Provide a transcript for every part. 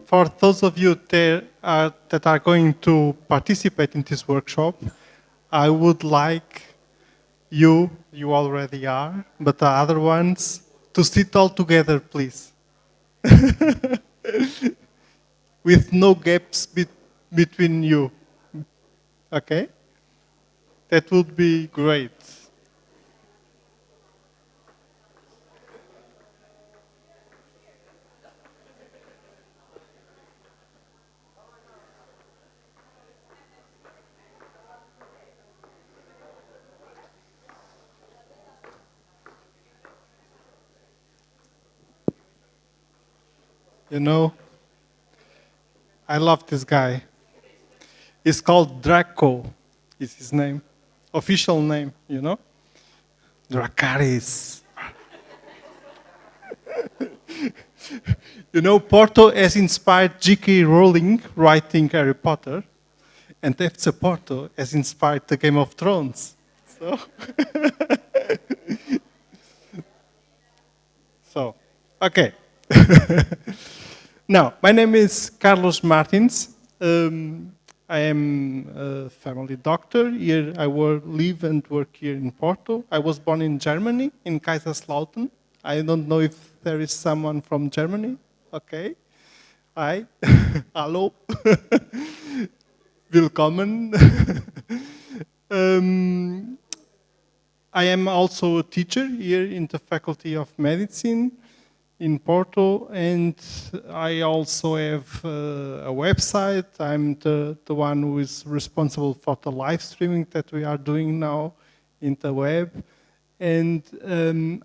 for those of you that are going to participate in this workshop, I would like you already are, but the other ones, to sit all together, please. With no gaps between you. Okay? That would be great. You know, I love this guy. He's called Draco, is his name. Official name, you know? Dracarys. You know, Porto has inspired J.K. Rowling writing Harry Potter, and FC Porto has inspired the Game of Thrones. So, okay. Now, my name is Carlos Martins. I am a family doctor. Here I live and work here in Porto. I was born in Germany, in Kaiserslautern. I don't know if there is someone from Germany. Okay. Hi. Hallo. Willkommen. I am also a teacher here in the Faculty of Medicine in Porto, and I also have a website. I'm the one who is responsible for the live streaming that we are doing now in the web. And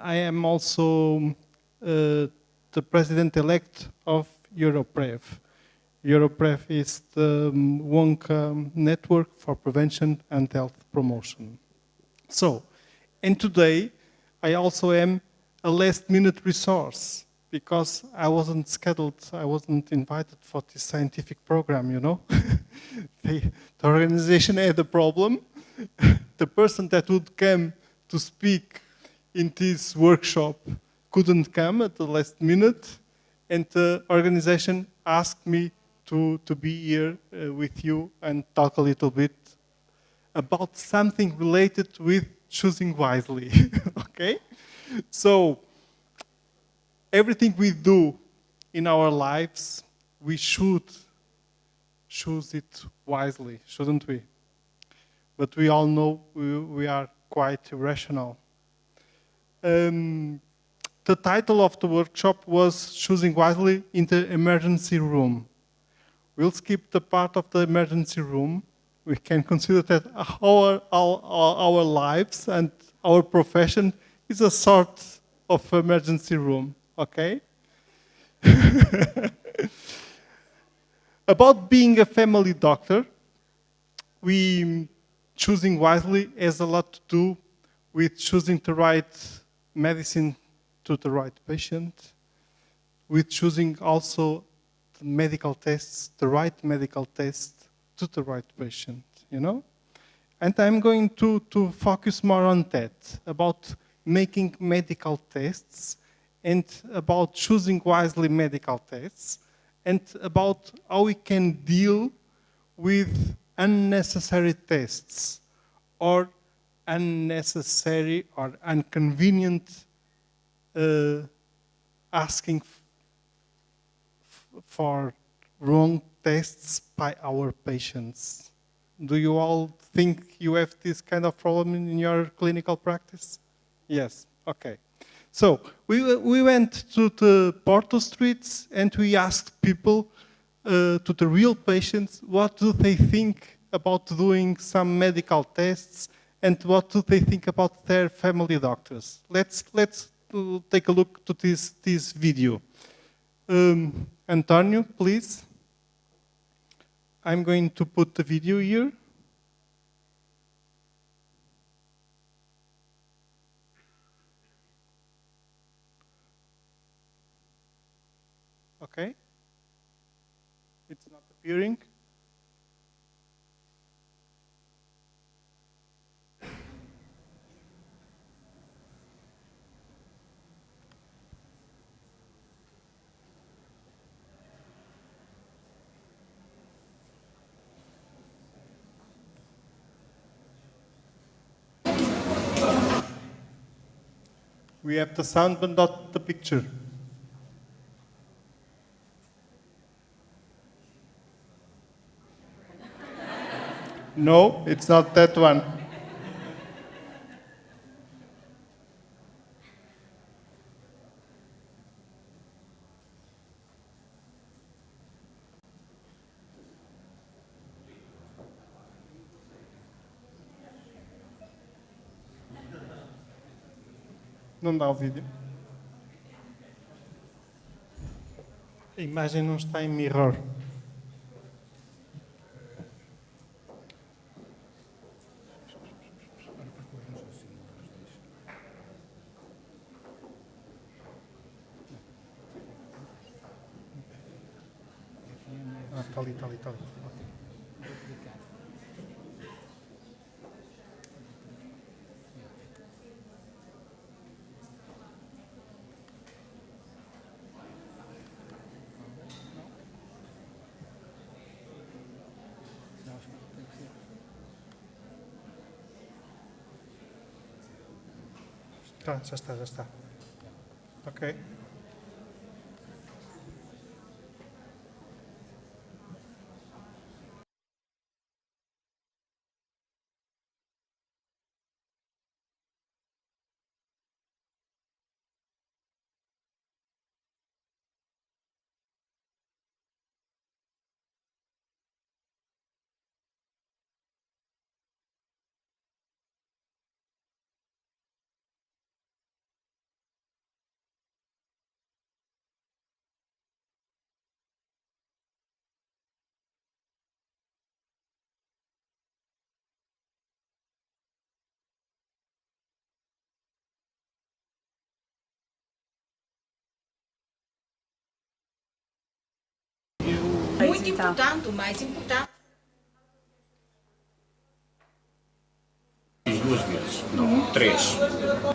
I am also the president-elect of Europrev. Europrev is the WONCA network for prevention and health promotion. So, and today I also am a last-minute resource because I wasn't scheduled, I wasn't invited for this scientific program, you know. The organization had a problem. The person that would come to speak in this workshop couldn't come at the last minute, and the organization asked me to be here with you and talk a little bit about something related with choosing wisely, okay? So, everything we do in our lives, we should choose it wisely, shouldn't we? But we all know we are quite irrational. The title of the workshop was Choosing Wisely in the Emergency Room. We'll skip the part of the emergency room. We can consider that our lives and our profession is a sort of emergency room, okay? About being a family doctor, choosing wisely has a lot to do with choosing the right medicine to the right patient, with choosing also the medical tests, the right medical test to the right patient, you know? And I'm going to focus more on that, about making medical tests and about choosing wisely medical tests and about how we can deal with unnecessary tests or unnecessary or inconvenient asking for wrong tests by our patients. Do you all think you have this kind of problem in your clinical practice? Yes, okay. So we went to the Porto streets and we asked people, to the real patients, what do they think about doing some medical tests and what do they think about their family doctors. Let's take a look to this video. Antonio, please. I'm going to put the video here. Okay. It's not appearing. We have the sound, but not the picture. No, it's not that one. Não dá o vídeo. A imagem não está em mirror. Está ali, está ali, está ali. Tá, já está, já está. Ok. Muito importante, o mais importante. Fiz 2 vezes, não, 3.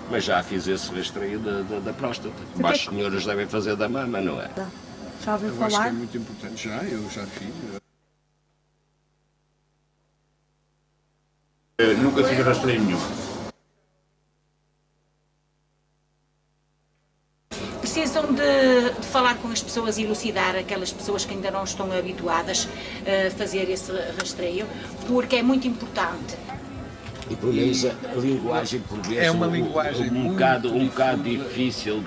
Mas já fiz esse rastreio da próstata. As senhoras devem fazer da mama, não é? Já ouviu Eu acho que falar? é muito importante. Eu já fiz. Nunca fiz rastreio nenhum. Precisam de falar com as pessoas e elucidar aquelas pessoas que ainda não estão habituadas a fazer esse rastreio, porque é muito importante. E pelo menos a linguagem portuguesa É uma linguagem um bocado difícil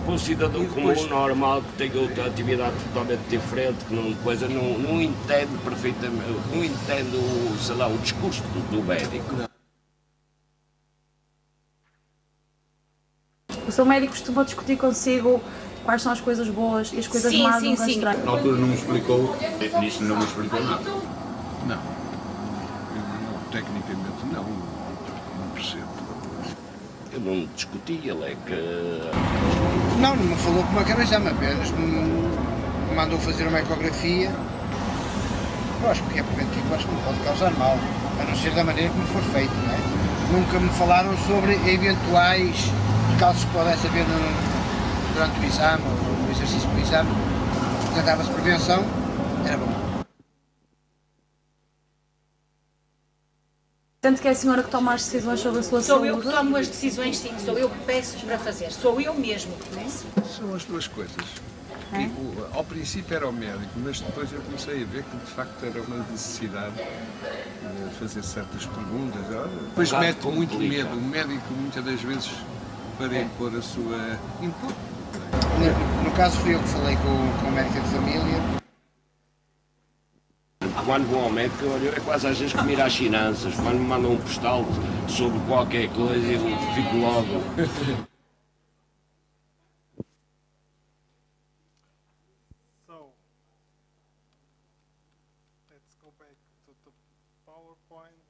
para um cidadão comum normal que tenha outra atividade totalmente diferente, que não entende perfeitamente, não entende o discurso do médico. O seu médico costuma discutir consigo quais são as coisas boas e as coisas más no rastreio? Na altura não me explicou, nisso não me explicou nada. Não. Tecnicamente não percebo. Eu não discuti, ele é que... Não me falou com uma cabeça, apenas me mandou fazer uma ecografia. Eu acho que é preventivo, acho que não pode causar mal, a não ser da maneira como for feito, não é? Nunca me falaram sobre eventuais percalços que pudesse haver durante o exame ou no exercício do exame. Tratava-se prevenção, era bom. Sente que é a senhora que toma as decisões sobre a sua Sou saúde? eu que tomo as decisões, sim, sou eu que peço para fazer, sou eu mesmo que peço. São as duas coisas. Ao princípio era o médico, mas depois eu comecei a ver que de facto era uma necessidade de fazer certas perguntas. Depois mete muito medo, o médico muitas das vezes para impor a sua input. No caso fui eu que falei com o médico de família. Quando vou ao médico, olha, é quase às vezes que miro às finanças. Quando me mandam um postal sobre qualquer coisa, eu fico logo. So, let's go back to the PowerPoint.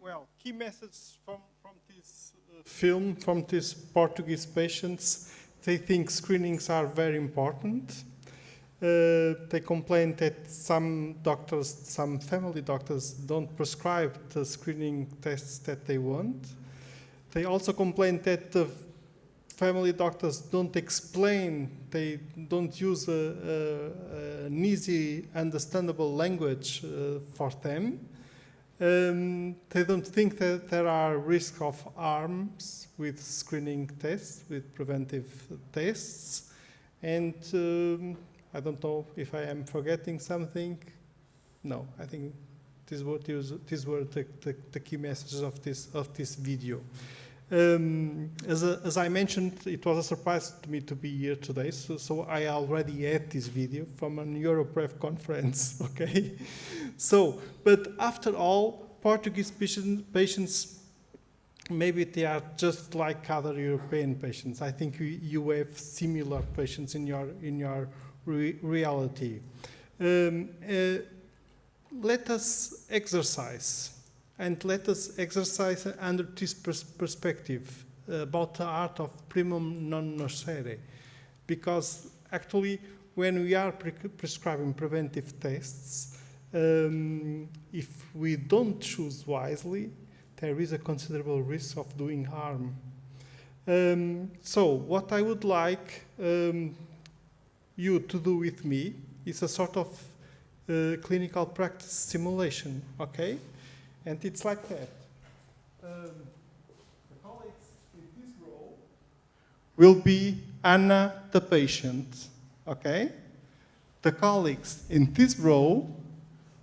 Well, key messages from this film, from these Portuguese patients, they think screenings are very important. They complain that some doctors, some family doctors, don't prescribe the screening tests that they want. They also complain that the family doctors don't explain, they don't use an easy, understandable language for them. They don't think that there are risks of harms with screening tests, with preventive tests. And I don't know if I am forgetting something. No, I think these were the key messages of this video. As I mentioned, it was a surprise to me to be here today, so I already had this video from an Europref conference, okay? So, but after all, Portuguese patients, maybe they are just like other European patients. I think you have similar patients in your reality. Let us exercise, and let us exercise under this perspective about the art of primum non nocere, because actually when we are prescribing preventive tests, if we don't choose wisely, there is a considerable risk of doing harm. So what I would like you to do with me is a sort of clinical practice simulation, okay? And it's like that. The colleagues in this row will be Anna, the patient, okay? The colleagues in this row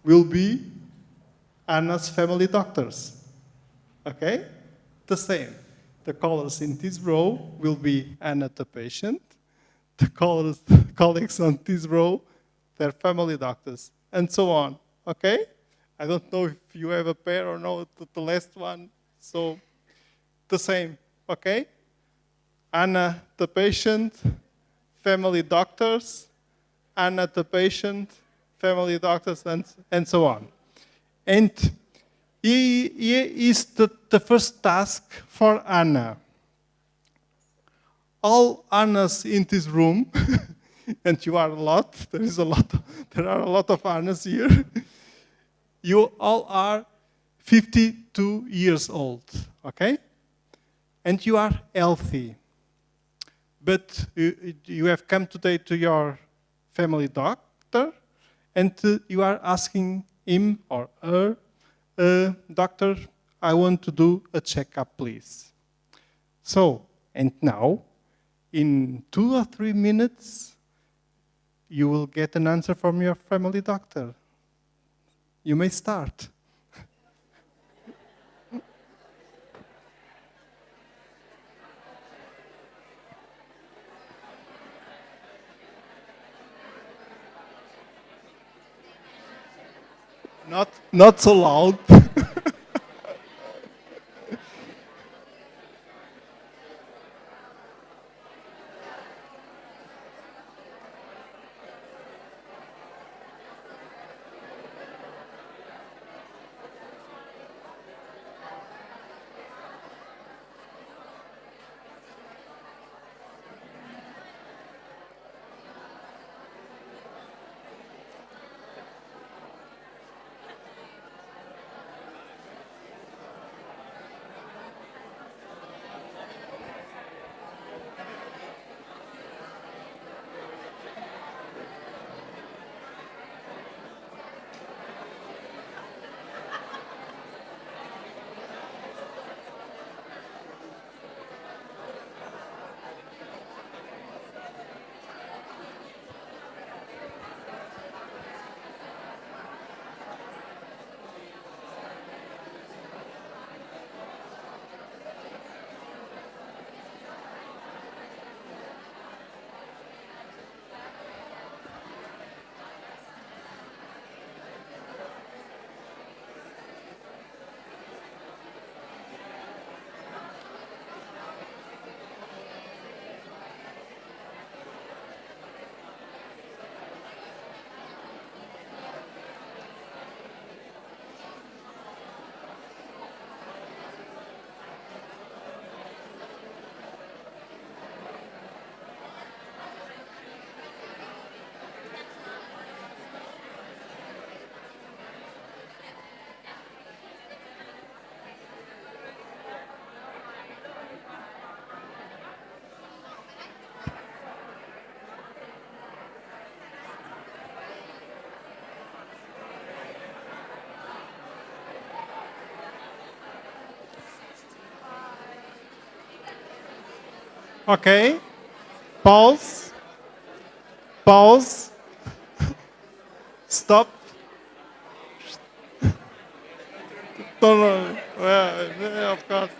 will be Anna's family doctors, okay? The same. The colleagues in this row will be Anna, the patient. The colleagues on this row, their family doctors, and so on, okay? I don't know if you have a pair or not, the last one, so the same, okay? Anna, the patient, family doctors, Anna, the patient, family doctors, and so on. And here is the first task for Anna. All Annas in this room, and you are a lot, there are a lot of Annas here. You all are 52 years old, okay? And you are healthy. But you have come today to your family doctor, and you are asking him or her, doctor, I want to do a checkup, please. So, and now, in 2 or 3 minutes, you will get an answer from your family doctor. You may start. Not so loud. Okay. Pause. Pause. Stop. No, no. Yeah, of course.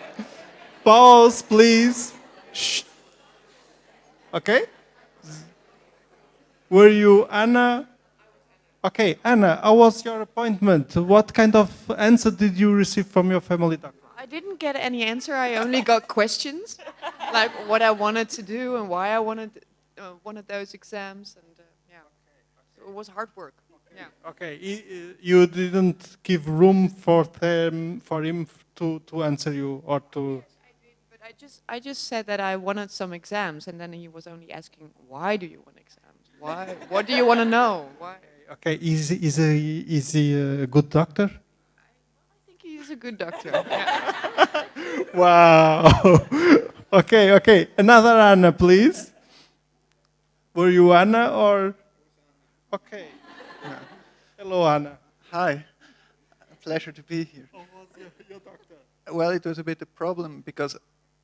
Pause, please. Shh. Okay. Were you Anna? Okay, Anna, how was your appointment? What kind of answer did you receive from your family doctor? I didn't get any answer. I only got questions, like what I wanted to do and why I wanted those exams, and yeah, so it was hard work. Yeah. Okay, you didn't give room for them, for him to answer you or to. But I just said that I wanted some exams, and then he was only asking, "Why do you want exams? Why? What do you want to know? Why?" Okay, is he a good doctor? I think he's a good doctor. Yeah. Wow. Okay, okay. Another Anna, please. Were you Anna or? Okay. Hello, Anna. Hi, a pleasure to be here. How was your doctor? Well, it was a bit a problem because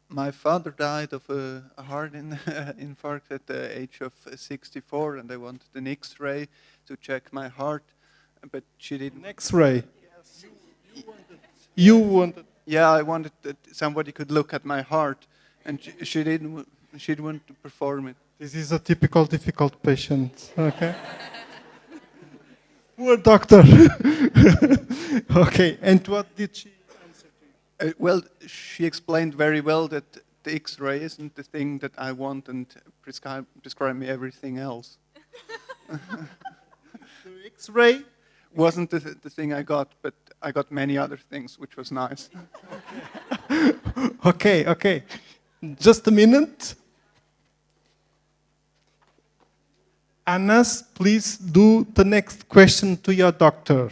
my father died of a heart infarct at the age of 64, and they wanted an X-ray to check my heart, but she didn't. An X-ray. Yes. You wanted. Yeah, I wanted that somebody could look at my heart, and she didn't. She didn't want to perform it. This is a typical difficult patient. Okay. Poor doctor. Okay, and what did she answer to you? Well, she explained very well that the X-ray isn't the thing that I want, and prescribe me everything else. The X-ray wasn't the thing I got, but I got many other things, which was nice. Okay, okay. Just a minute. Anas, please do the next question to your doctor.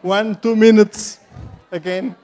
One, 2 minutes again.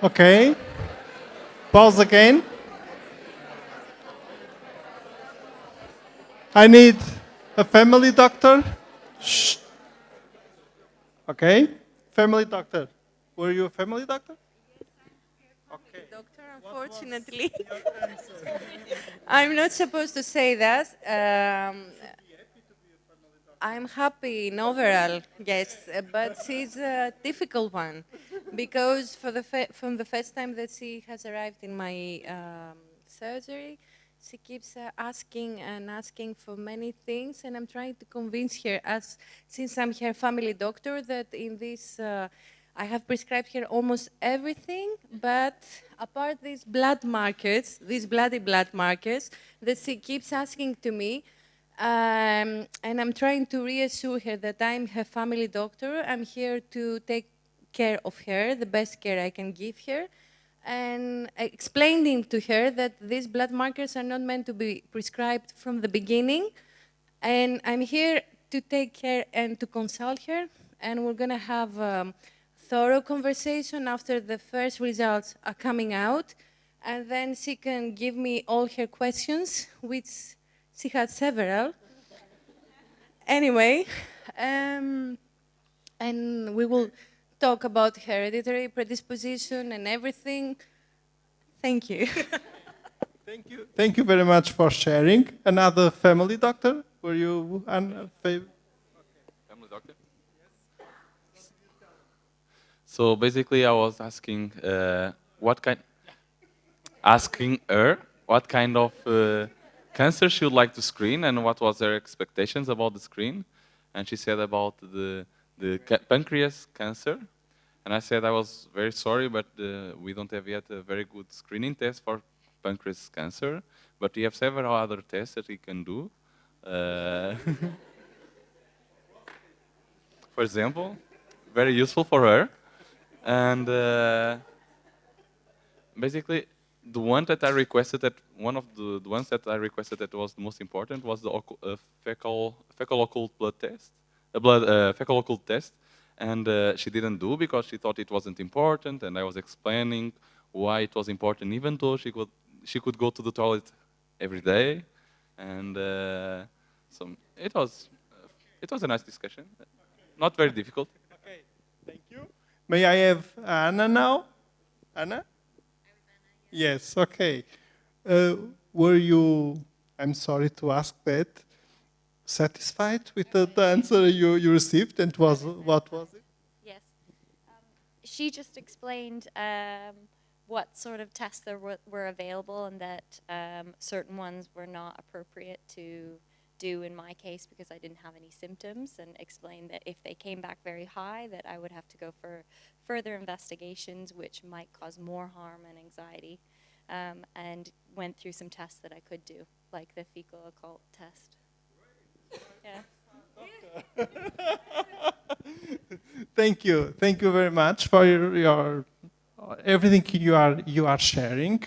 Okay. Pause again. I need a family doctor. Shh. Okay. Family doctor. Were you a family doctor? Okay. Doctor, unfortunately. I'm not supposed to say that. I'm happy in overall, yes, but it's a difficult one because from the first time that she has arrived in my surgery, she keeps asking and asking for many things, and I'm trying to convince her, since I'm her family doctor, that in this I have prescribed her almost everything, but apart these blood markers, these bloody blood markers that she keeps asking to me. And I'm trying to reassure her that I'm her family doctor. I'm here to take care of her, the best care I can give her, and explaining to her that these blood markers are not meant to be prescribed from the beginning. And I'm here to take care and to consult her, and we're going to have a thorough conversation after the first results are coming out, and then she can give me all her questions, which she had several. Anyway, and we will talk about hereditary predisposition and everything. Thank you. Thank you. Thank you very much for sharing. Another family doctor? Were you family doctor? So basically, I was asking asking her what kind of cancer she would like to screen and what was her expectations about the screen. And she said about the pancreas cancer. And I said I was very sorry, but we don't have yet a very good screening test for pancreas cancer. But we have several other tests that we can do. For example, very useful for her. And basically, the one that I requested, one of the ones that I requested that was the most important was the fecal occult blood test, fecal occult test, and she didn't do because she thought it wasn't important, and I was explaining why it was important, even though she could go to the toilet every day, and so it was a nice discussion, not very difficult. Okay, thank you. May I have Anna now? Anna? Yes, okay. Were you, I'm sorry to ask that, satisfied with the answer you received, and what was it? Yes. She just explained what sort of tests there were available and that certain ones were not appropriate to do in my case because I didn't have any symptoms, and explained that if they came back very high that I would have to go for further investigations which might cause more harm and anxiety, and went through some tests that I could do, like the fecal occult test. Yeah. Thank you very much for your everything you are sharing.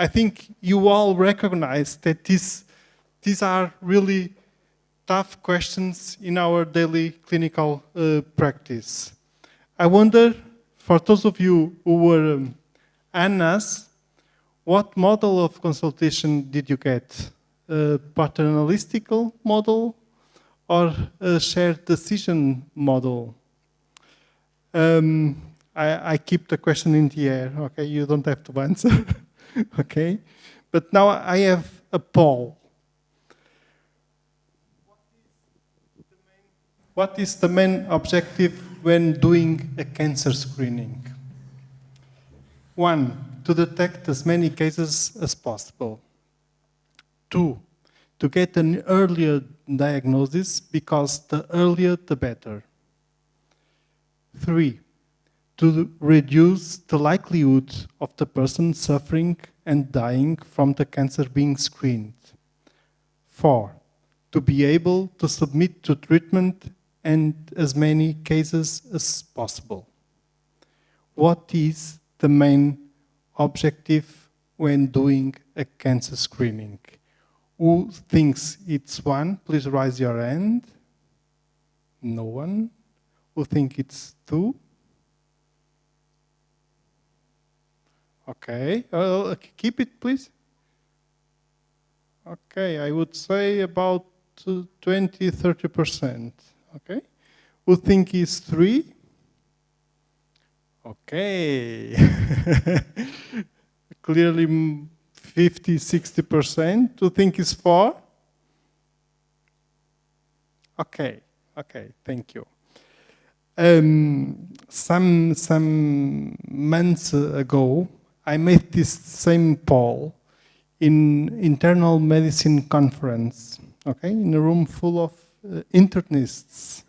I think you all recognize that these are really tough questions in our daily clinical practice. I wonder, for those of you who were Anna's, what model of consultation did you get? A paternalistical model or a shared decision model? I keep the question in the air, okay? You don't have to answer. Okay, but now I have a poll. What is the main objective when doing a cancer screening? 1, to detect as many cases as possible. 2, to get an earlier diagnosis because the earlier the better. 3, to reduce the likelihood of the person suffering and dying from the cancer being screened. 4, to be able to submit to treatment and as many cases as possible. What is the main objective when doing a cancer screening? Who thinks it's 1? Please raise your hand. No one. Who thinks it's 2? Okay, keep it, please. Okay, I would say about 20-30%. Okay, who think is 3? Okay, clearly 50-60%. Who think is 4? Okay, thank you. Some months ago, I made this same poll in internal medicine conference, okay, in a room full of internists,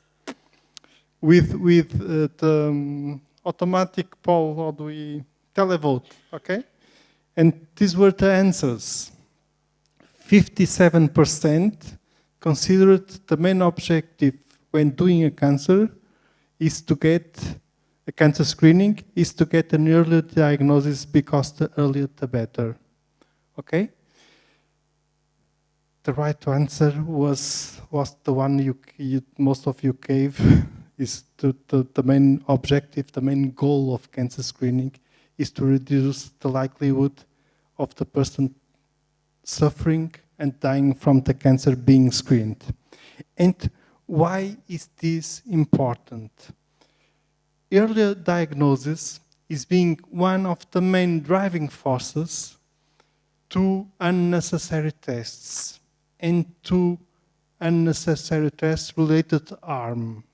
with the automatic poll, how do we televote, okay? And these were the answers. 57% considered the main objective when doing a cancer is to get a cancer screening, is to get an earlier diagnosis, because the earlier the better. Okay? The right answer was the one you most of you gave, is the main objective, the main goal of cancer screening is to reduce the likelihood of the person suffering and dying from the cancer being screened. And why is this important? Earlier diagnosis is being one of the main driving forces to unnecessary tests and to unnecessary tests related to harm.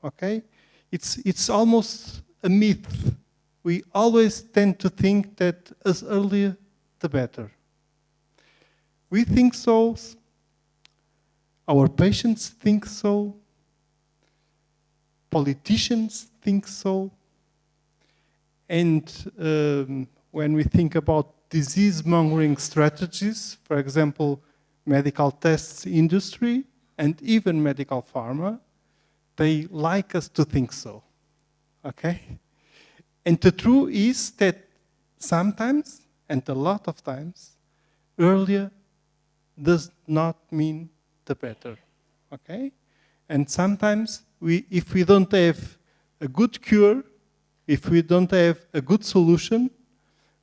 Okay? It's almost a myth. We always tend to think that as earlier, the better. We think so. Our patients think so. Politicians think so. And when we think about disease-mongering strategies, for example, medical tests industry and even medical pharma, they like us to think so. Okay? And the truth is that sometimes, and a lot of times, earlier does not mean the better. Okay? And sometimes, if we don't have a good cure, if we don't have a good solution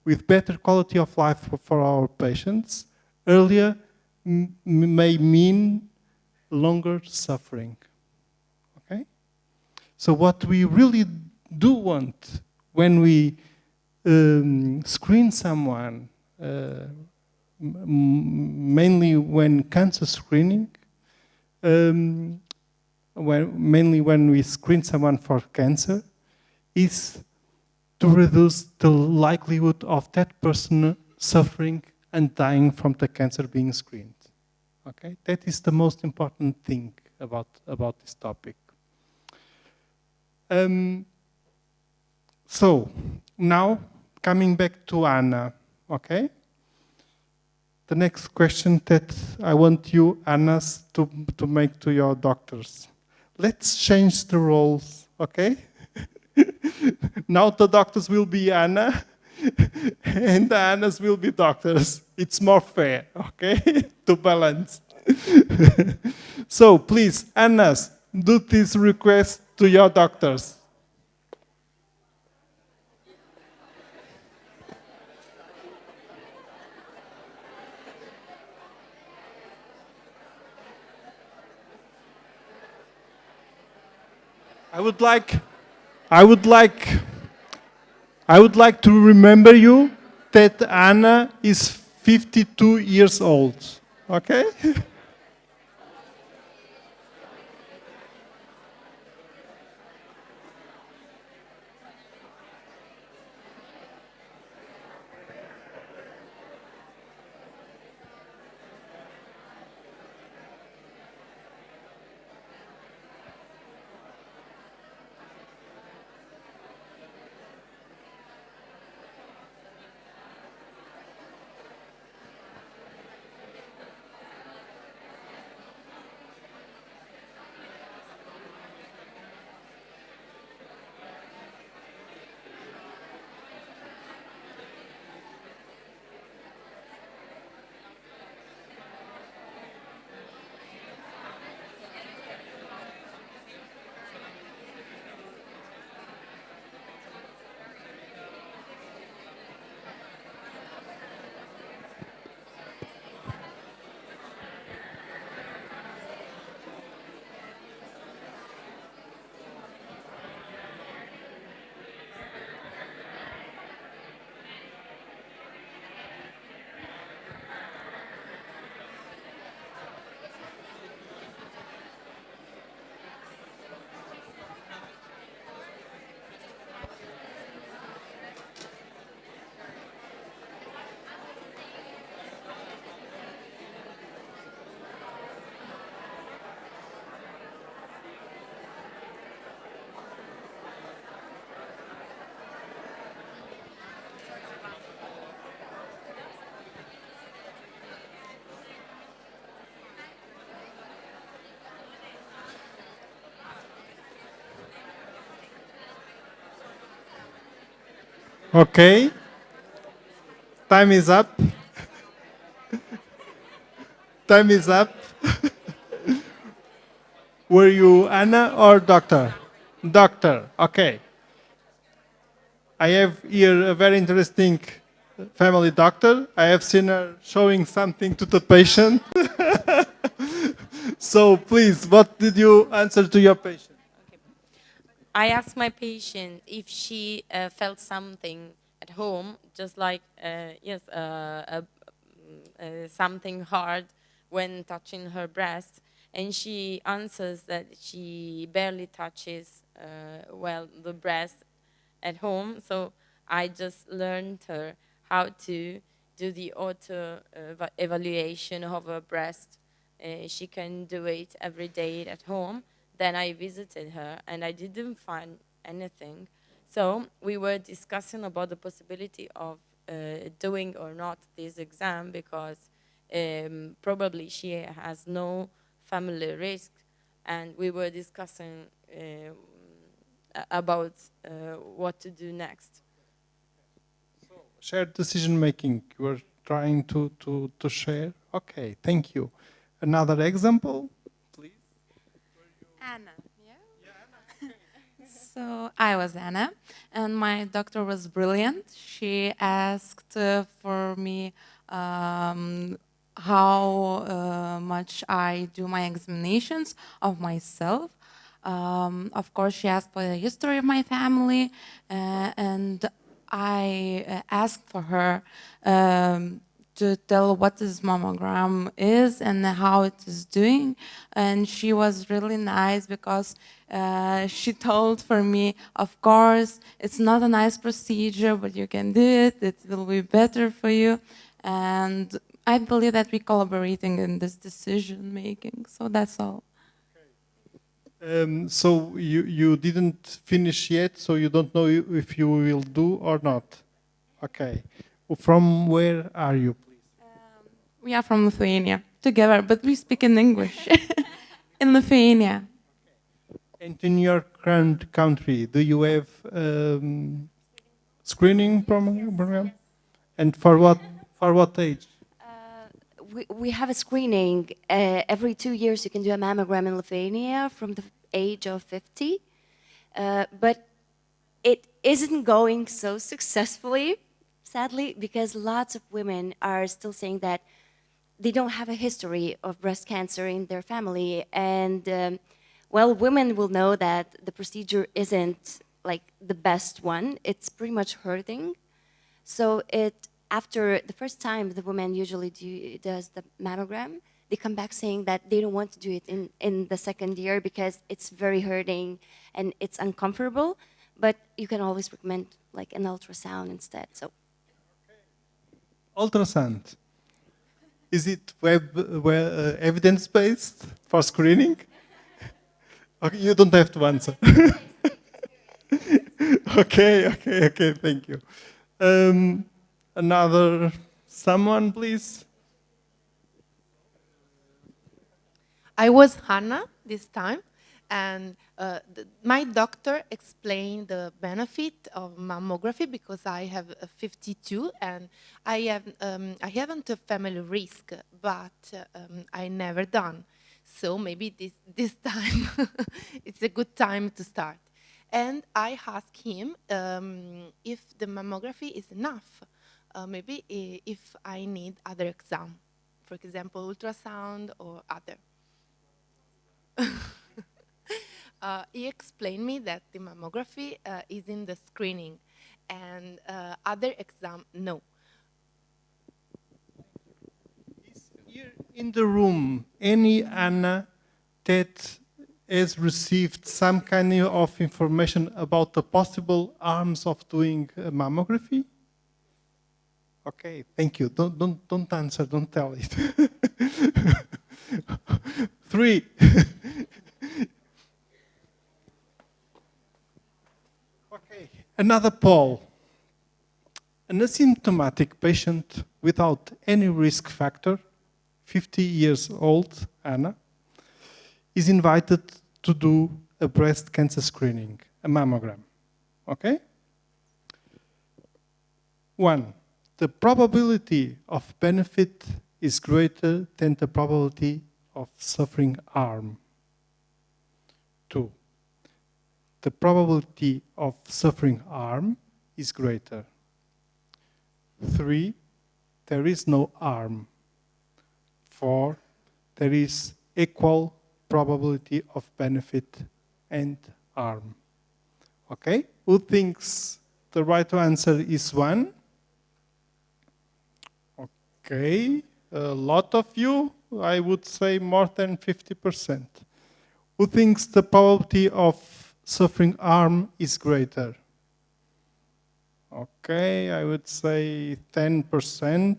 with better quality of life for our patients, earlier may mean longer suffering. Okay? So what we really do want when we screen someone, mainly when cancer screening, mainly when we screen someone for cancer, is to reduce the likelihood of that person suffering and dying from the cancer being screened. Okay, that is the most important thing about this topic. So now coming back to Anna, okay? The next question that I want you, Annas, to make to your doctors. Let's change the roles, okay? Now the doctors will be Anna, and the Annas will be doctors. It's more fair, okay? To balance. So please, Annas, do this request to your doctors. I would like to remember you that Anna is 52 years old. Okay? Okay. Time is up. Time is up. Were you Anna or doctor? Doctor. Okay. I have here a very interesting family doctor. I have seen her showing something to the patient. So please, what did you answer to your patient? I asked my patient if she felt something at home, just like something hard when touching her breast, and she answers that she barely touches the breast at home. So I just learned her how to do the auto evaluation of her breast. She can do it every day at home. Then I visited her and I didn't find anything. So we were discussing about the possibility of doing or not this exam because probably she has no family risk, and we were discussing about what to do next. Shared decision making, you were trying to share? Okay, thank you. Another example, please? Anna. So I was Anna, and my doctor was brilliant. She asked for me how much I do my examinations of myself. Of course, she asked for the history of my family, and I asked for her to tell what this mammogram is and how it is doing. And she was really nice because she told for me, of course, it's not a nice procedure, but you can do it. It will be better for you. And I believe that we're collaborating in this decision making. So that's all. So you didn't finish yet, so you don't know if you will do or not. Okay. From where are you, please? We are from Lithuania together, but we speak in English. In Lithuania. And in your current country, do you have screening program? And for what age? We have a screening. Every 2 years you can do a mammogram in Lithuania from the age of 50. But it isn't going so successfully, sadly, because lots of women are still saying that they don't have a history of breast cancer in their family. And well, women will know that the procedure isn't like the best one. It's pretty much hurting. So after the first time the woman usually does the mammogram, they come back saying that they don't want to do it in the second year because it's very hurting and it's uncomfortable. But you can always recommend like an ultrasound instead. So, ultrasound. Is it evidence-based for screening? Okay, you don't have to answer. Okay, thank you. Another someone, please. I was Hannah this time, and my doctor explained the benefit of mammography because I have 52 and I haven't a family risk, but I never done. So maybe this time it's a good time to start. And I asked him if the mammography is enough. Maybe if I need other exam, for example, ultrasound or other. He explained me that the mammography is in the screening and other exam, no. Is here in the room any Anna that has received some kind of information about the possible harms of doing mammography? Okay, thank you. Don't answer, don't tell it. 3. Okay, another poll. An asymptomatic patient without any risk factor, 50 years old, Anna, is invited to do a breast cancer screening, a mammogram. Okay? 1. The probability of benefit is greater than the probability of suffering harm. 2. The probability of suffering harm is greater. 3. There is no harm. 4. There is equal probability of benefit and harm. Okay? Who thinks the right answer is 1? Okay, a lot of you, I would say more than 50%. Who thinks the probability of suffering harm is greater? Okay, I would say 10%.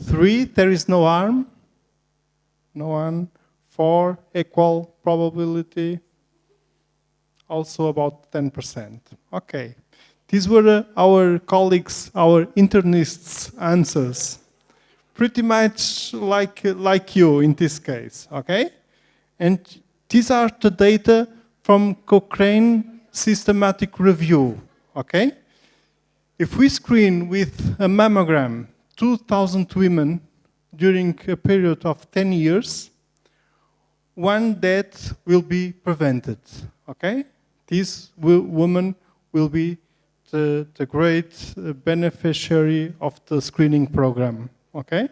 3, there is no harm. No harm. 4, equal probability. Also about 10%. Okay. These were our colleagues, our internists' answers. Pretty much like you in this case, okay? And these are the data from Cochrane Systematic Review, okay? If we screen with a mammogram 2,000 women during a period of 10 years, 1 death will be prevented, okay? This woman will be the great beneficiary of the screening program, okay?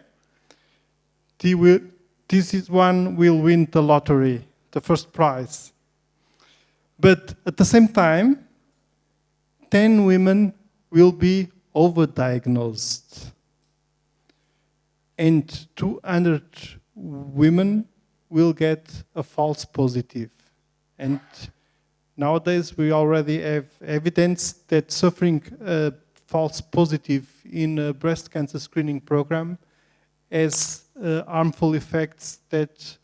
This one will win the lottery, the first prize. But at the same time, 10 women will be overdiagnosed. And 200 women will get a false positive. And nowadays, we already have evidence that suffering a false positive in a breast cancer screening program has harmful effects that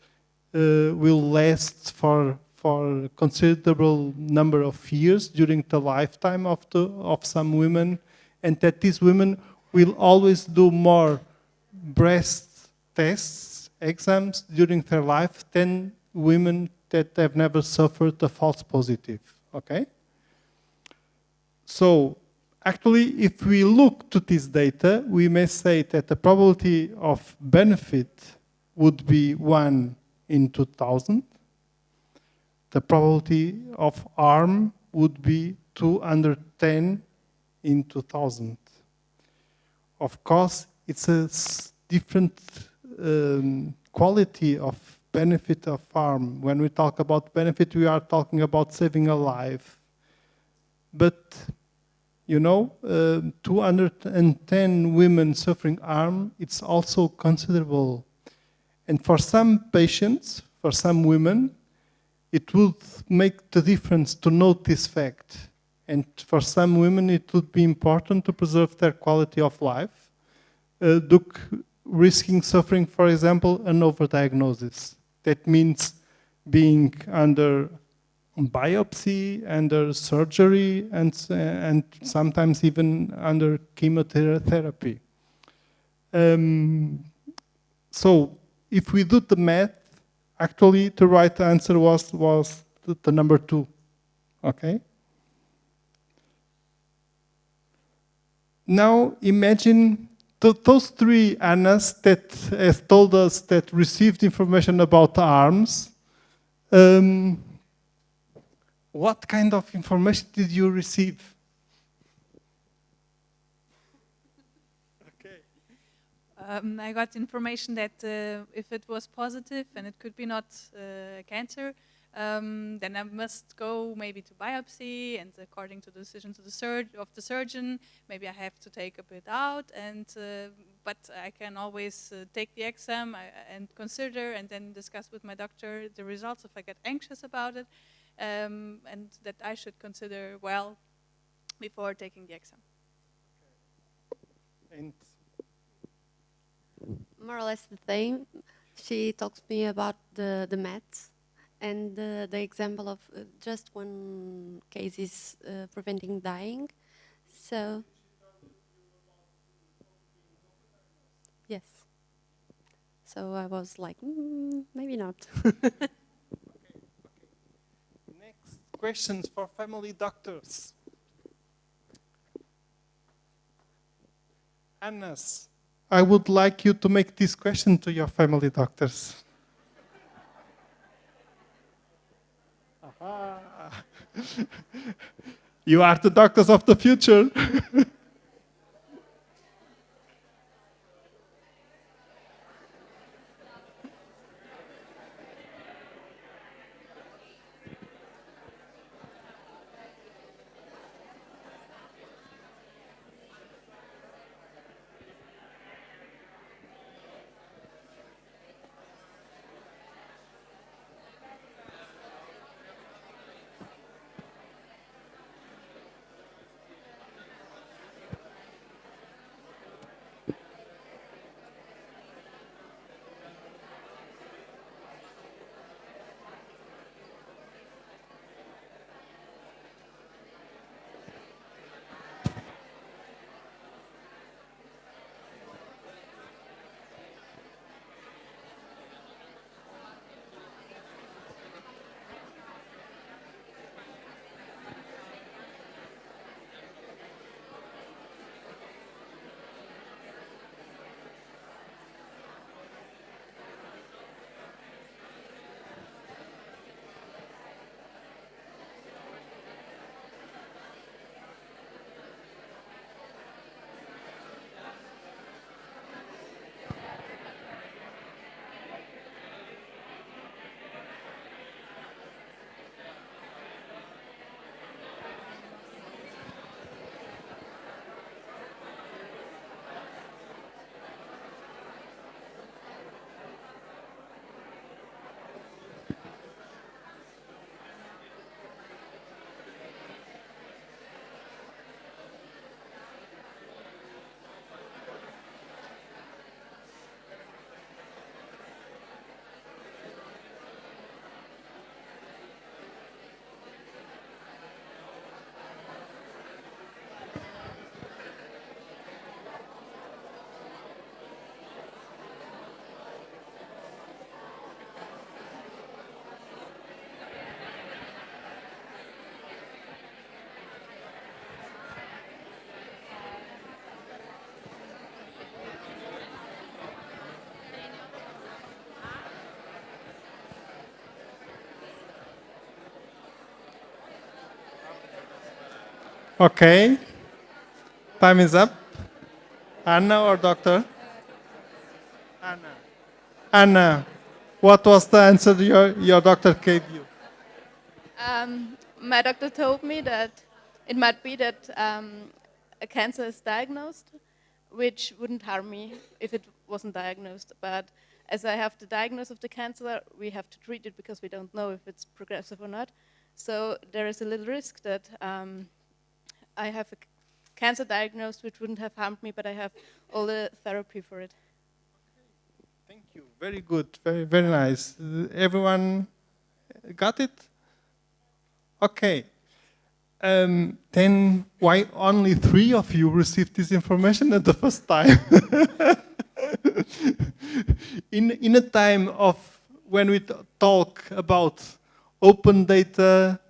will last for a considerable number of years during the lifetime of some women, and that these women will always do more breast tests, exams during their life than women that have never suffered a false positive, okay? So, actually, if we look to this data, we may say that the probability of benefit would be 1 in 2,000. The probability of harm would be 210 in 2,000. Of course, it's a different quality of benefit of harm. When we talk about benefit, we are talking about saving a life. But, you know, 210 women suffering harm, it's also considerable. And for some patients, for some women, it would make the difference to note this fact. And for some women, it would be important to preserve their quality of life, risking suffering, for example, an overdiagnosis. That means being under biopsy, under surgery, and sometimes even under chemotherapy. So if we do the math, actually the right answer was the number 2, okay? Now imagine those 3 Annas that have told us that received information about arms. What kind of information did you receive? I got information that if it was positive and it could be not cancer, then I must go maybe to biopsy, and according to the decision of the surgeon, maybe I have to take a bit out, and but I can always take the exam and consider and then discuss with my doctor the results if I get anxious about it, and that I should consider well before taking the exam. And more or less the same. She talks to me about the maths. And the example of just one case is preventing dying. So, yes. So I was like, maybe not. Next questions for family doctors. Annas, I would like you to make this question to your family doctors. You are the doctors of the future. Okay. Time is up. Anna or doctor? Anna. Anna, what was the answer your doctor gave you? My doctor told me that it might be that a cancer is diagnosed, which wouldn't harm me if it wasn't diagnosed. But as I have the diagnosis of the cancer, we have to treat it because we don't know if it's progressive or not. So there is a little risk that I have a cancer diagnosed which wouldn't have harmed me, but I have all the therapy for it. Thank you. Very good. Very, very nice. Everyone got it? Okay. Then why only 3 of you received this information at the first time? In a time of when we talk about open data,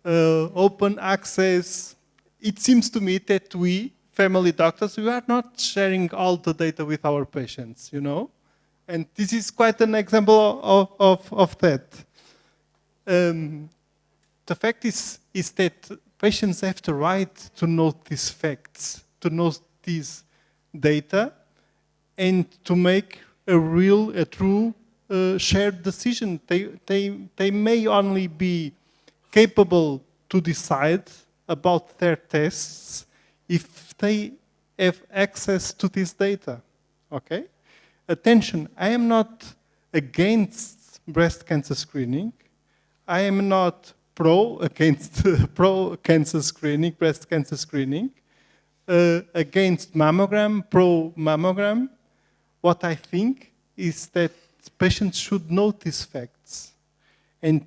open access, it seems to me that we, family doctors, we are not sharing all the data with our patients, you know? And this is quite an example of that. The fact is that patients have the right to know these facts, to know these data, and to make a true shared decision. They may only be capable to decide about their tests if they have access to this data, okay? Attention, I am not against breast cancer screening. I am not against cancer screening, breast cancer screening, against mammogram, pro mammogram. What I think is that patients should know these facts. And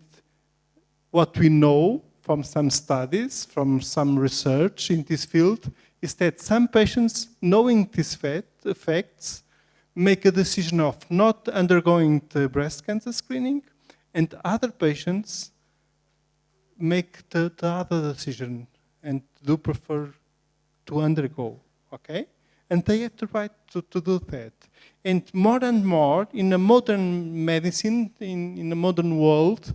what we know from some studies, from some research in this field, is that some patients, knowing these facts, make a decision of not undergoing the breast cancer screening, and other patients make the other decision and do prefer to undergo, okay? And they have the right to do that. And more, in a modern medicine, in a modern world,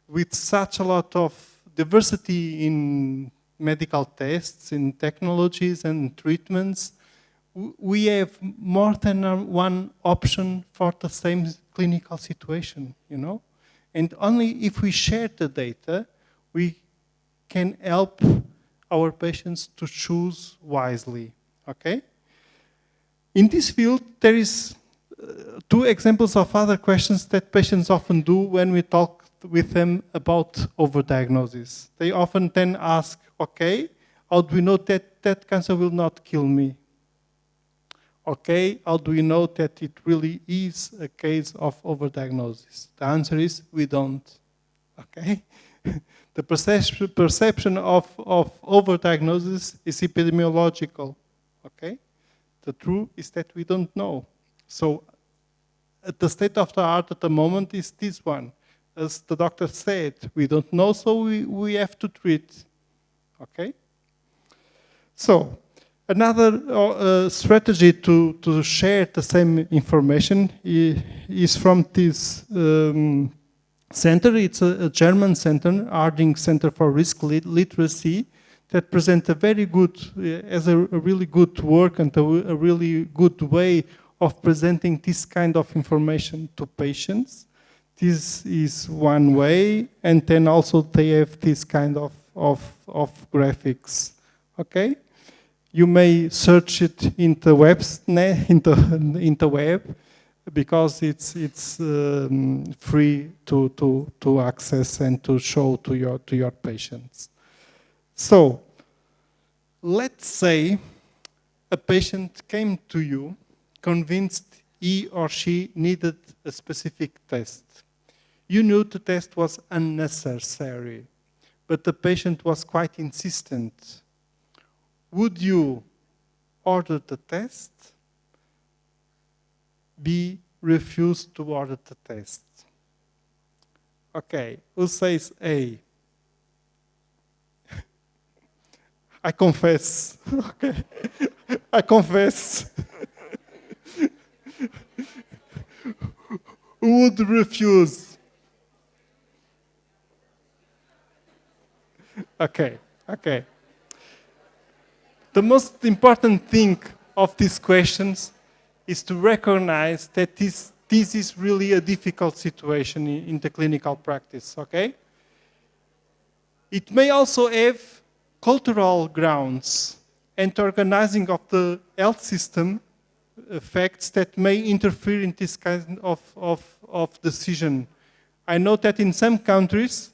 with such a lot of diversity in medical tests, in technologies and treatments, we have more than one option for the same clinical situation, you know? And only if we share the data, we can help our patients to choose wisely, okay? In this field, there is two examples of other questions that patients often do when we talk with them about overdiagnosis. They often then ask, okay, how do we know that that cancer will not kill me? Okay, how do we know that it really is a case of overdiagnosis? The answer is we don't, okay? The perception of overdiagnosis is epidemiological, okay? The truth is that we don't know. So the state of the art at the moment is this one. As the doctor said, we don't know, so we have to treat, okay? So another strategy to share the same information is from this center. It's a German center, Arding Center for Risk Literacy, that present a very good, as a really good work and a really good way of presenting this kind of information to patients. This is one way, and then also they have this kind of graphics, okay? You may search it in the web, because it's free to access and to show to your patients. So, let's say a patient came to you convinced he or she needed a specific test. You knew the test was unnecessary, but the patient was quite insistent. Would you order the test? B, refuse to order the test. Okay, who says A? I confess. Okay, I confess. Who would refuse? Okay, okay. The most important thing of these questions is to recognize that this is really a difficult situation in the clinical practice, okay? It may also have cultural grounds and organizing of the health system facts that may interfere in this kind of decision. I know that in some countries,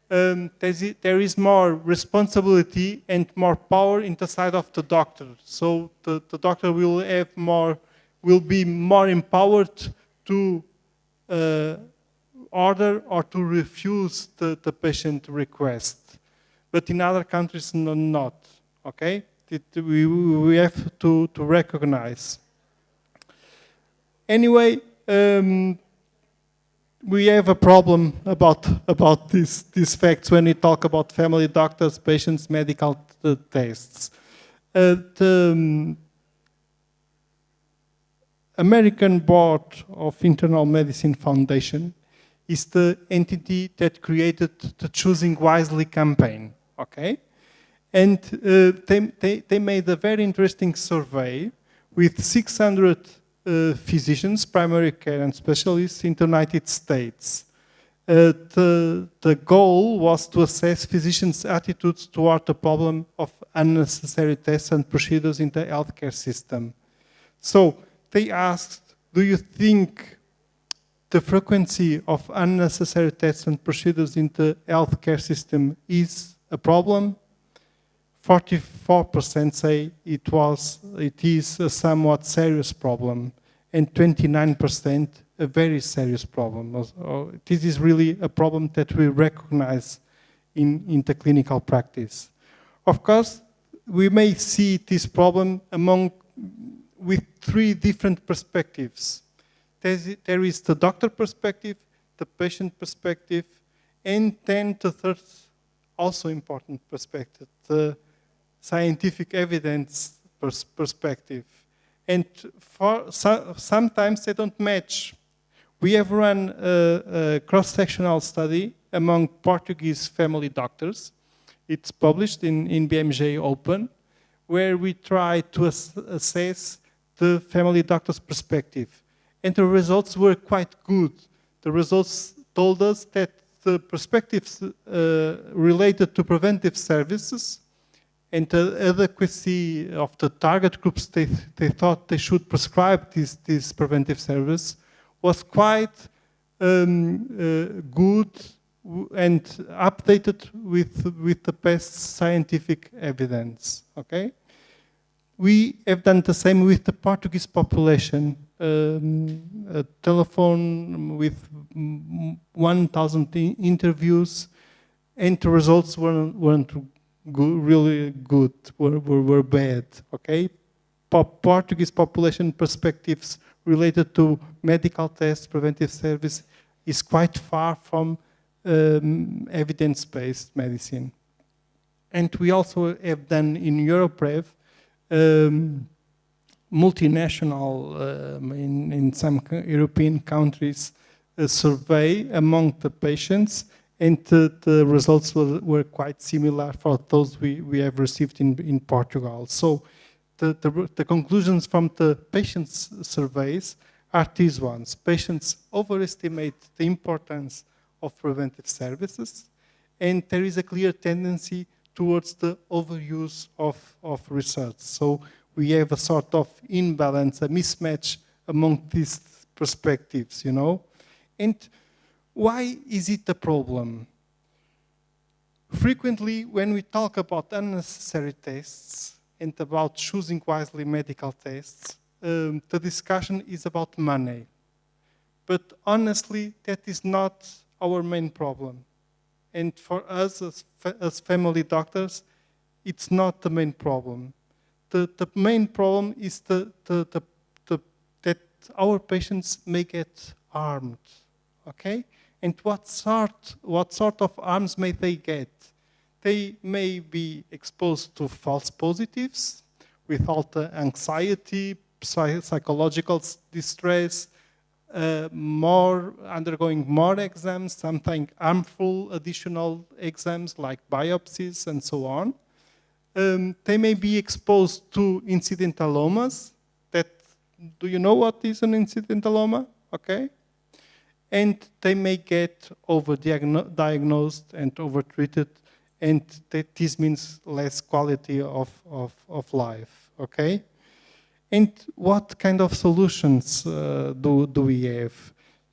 there is more responsibility and more power in the side of the doctor. So the doctor will be more empowered to order or to refuse the patient request. But in other countries, not, okay? We have to recognize. Anyway, we have a problem about these facts when we talk about family doctors, patients, medical tests. The American Board of Internal Medicine Foundation is the entity that created the Choosing Wisely campaign, okay? And they made a very interesting survey with 600 physicians, primary care and specialists in the United States. The goal was to assess physicians' attitudes toward the problem of unnecessary tests and procedures in the healthcare system. So they asked, do you think the frequency of unnecessary tests and procedures in the healthcare system is a problem? 44% say it is a somewhat serious problem, and 29% a very serious problem. This is really a problem that we recognize in the clinical practice. Of course, we may see this problem with three different perspectives. There is the doctor perspective, the patient perspective, and then the third, also important perspective, the scientific evidence perspective. And sometimes they don't match. We have run a cross-sectional study among Portuguese family doctors. It's published in BMJ Open, where we try to assess the family doctor's perspective. And the results were quite good. The results told us that the perspectives related to preventive services and the adequacy of the target groups they thought they should prescribe this preventive service was quite good and updated with the best scientific evidence, okay? We have done the same with the Portuguese population. A telephone with 1,000 interviews, and the results weren't really good, were bad, okay? Portuguese population perspectives related to medical tests, preventive service, is quite far from evidence-based medicine. And we also have done in Europrev multinational, in some European countries, a survey among the patients, and the results were quite similar for those we have received in Portugal. So the conclusions from the patients' surveys are these ones. Patients overestimate the importance of preventive services, and there is a clear tendency towards the overuse of research. So we have a sort of imbalance, a mismatch among these perspectives, you know? And why is it a problem? Frequently, when we talk about unnecessary tests and about choosing wisely medical tests, the discussion is about money. But honestly, that is not our main problem. And for us as family doctors, it's not the main problem. The main problem is that our patients may get harmed, okay? And what sort of harms may they get? They may be exposed to false positives with all the anxiety, psychological distress, undergoing more exams, sometimes harmful additional exams like biopsies and so on. They may be exposed to incidentalomas. Do you know what is an incidentaloma? Okay. And they may get overdiagnosed and overtreated, and this means less quality of life, okay? And what kind of solutions do we have?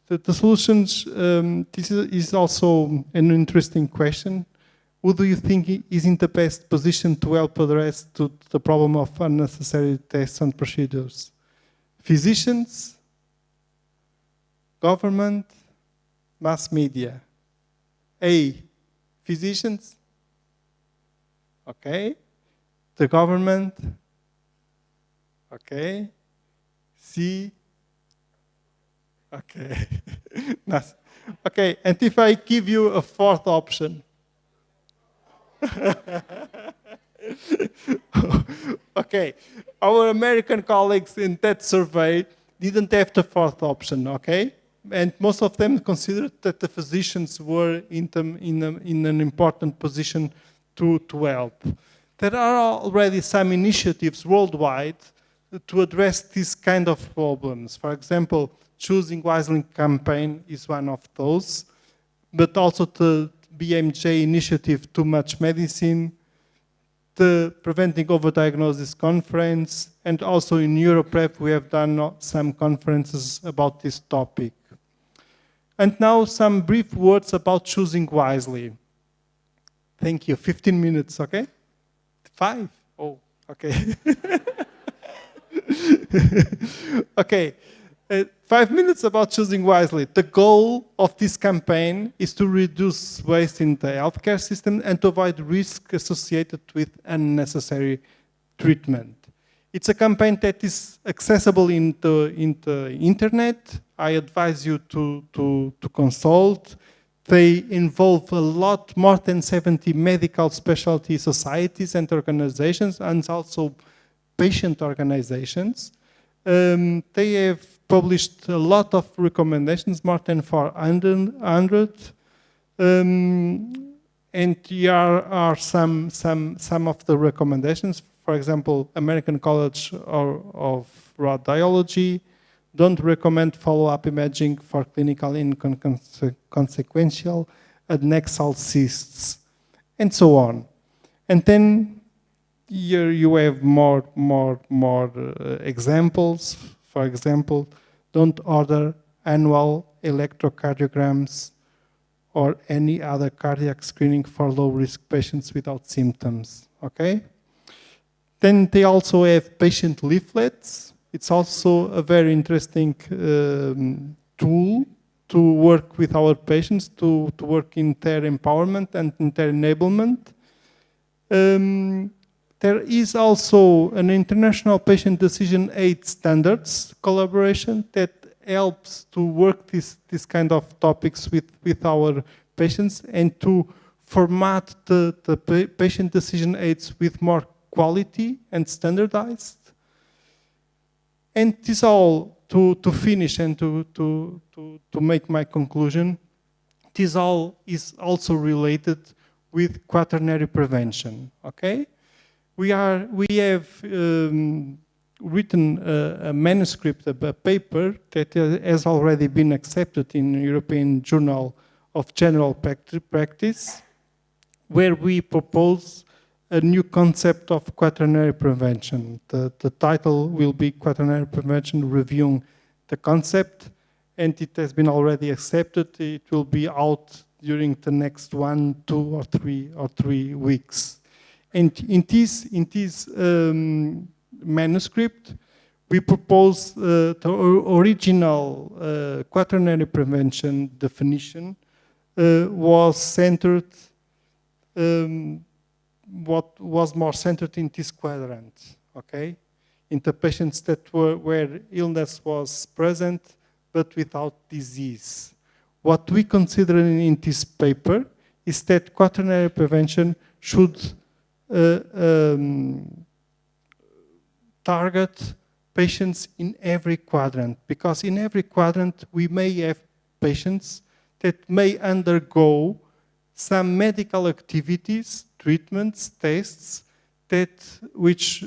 The solutions, this is also an interesting question. Who do you think is in the best position to help address the problem of unnecessary tests and procedures? Physicians, government, mass media. A, physicians, okay. The government, okay. C, okay. Okay, and if I give you a fourth option? Okay, our American colleagues in that survey didn't have the fourth option, okay? And most of them considered that the physicians were in an important position to help. There are already some initiatives worldwide to address these kind of problems. For example, Choosing Wisely campaign is one of those, but also the BMJ initiative, Too Much Medicine, the Preventing Overdiagnosis Conference, and also in Europrep we have done some conferences about this topic. And now some brief words about choosing wisely. Thank you, 15 minutes, okay? 5? Oh, okay. Okay, 5 minutes about choosing wisely. The goal of this campaign is to reduce waste in the healthcare system and to avoid risk associated with unnecessary treatment. It's a campaign that is accessible in the internet. I advise you to consult. They involve a lot more than 70 medical specialty societies and organizations, and also patient organizations. They have published a lot of recommendations, more than 400. And here are some of the recommendations. For example, American College of Radiology don't recommend follow-up imaging for clinical inconsequential adnexal cysts, and so on. And then here you have more examples. For example, don't order annual electrocardiograms or any other cardiac screening for low-risk patients without symptoms, okay? Then they also have patient leaflets. It's also a very interesting tool to work with our patients, to work in their empowerment and in their enablement. There is also an international patient decision aid standards collaboration that helps to work this kind of topics with our patients and to format the patient decision aids with more quality and standardized. And this all, to finish and to make my conclusion, this all is also related with quaternary prevention, okay? We have written a manuscript, a paper that has already been accepted in the European Journal of General Practice, where we propose a new concept of quaternary prevention. The title will be Quaternary Prevention Reviewing the Concept, and it has been already accepted. It will be out during the next 1, 2, or 3 weeks. And in this manuscript, we propose the original quaternary prevention definition was centered, what was more centered in this quadrant, okay? In the patients that where illness was present but without disease. What we consider in this paper is that quaternary prevention should target patients in every quadrant, because in every quadrant we may have patients that may undergo some medical activities, treatments, tests, which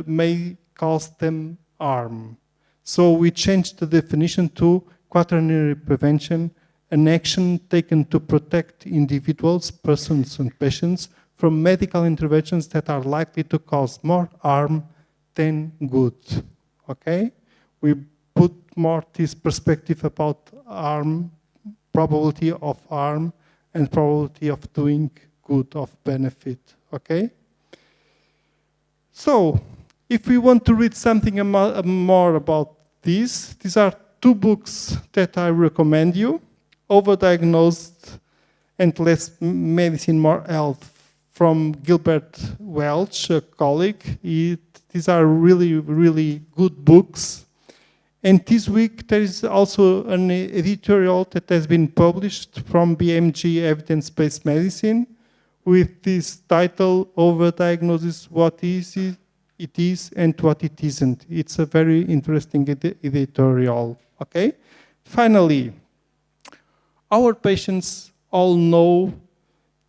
may cause them harm. So we changed the definition to quaternary prevention, an action taken to protect individuals, persons and patients from medical interventions that are likely to cause more harm than good, okay? We put more this perspective about harm, probability of harm, and probability of doing good, of benefit, okay? So, if we want to read something more about this, these are 2 books that I recommend you. Overdiagnosed and Less Medicine, More Health, from Gilbert Welch, a colleague. These are really, really good books. And this week there is also an editorial that has been published from BMG Evidence-Based Medicine with this title, Overdiagnosis, What It Is and What It Isn't. It's a very interesting editorial, okay? Finally, our patients all know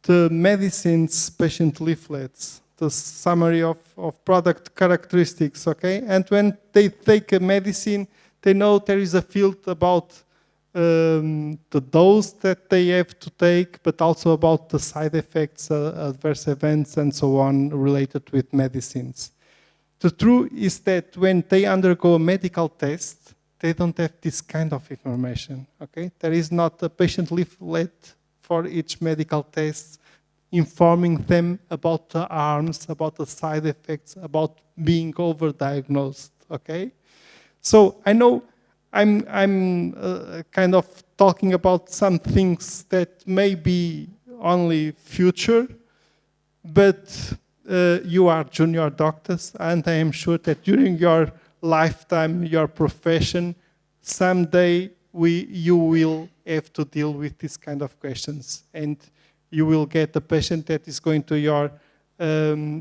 the medicines patient leaflets, the summary of product characteristics, okay? And when they take a medicine, they know there is a field about the dose that they have to take, but also about the side effects, adverse events, and so on related with medicines. The truth is that when they undergo a medical test, they don't have this kind of information, okay? There is not a patient leaflet for each medical test informing them about the harms, about the side effects, about being overdiagnosed, okay? So I know I'm kind of talking about some things that may be only future, but you are junior doctors, and I am sure that during your lifetime, your profession, someday you will have to deal with these kind of questions, and you will get a patient that is going to your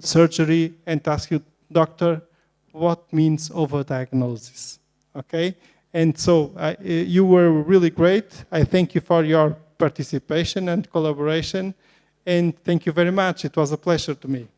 surgery and ask you, doctor, what means overdiagnosis. Okay? And so you were really great. I thank you for your participation and collaboration. And thank you very much. It was a pleasure to me.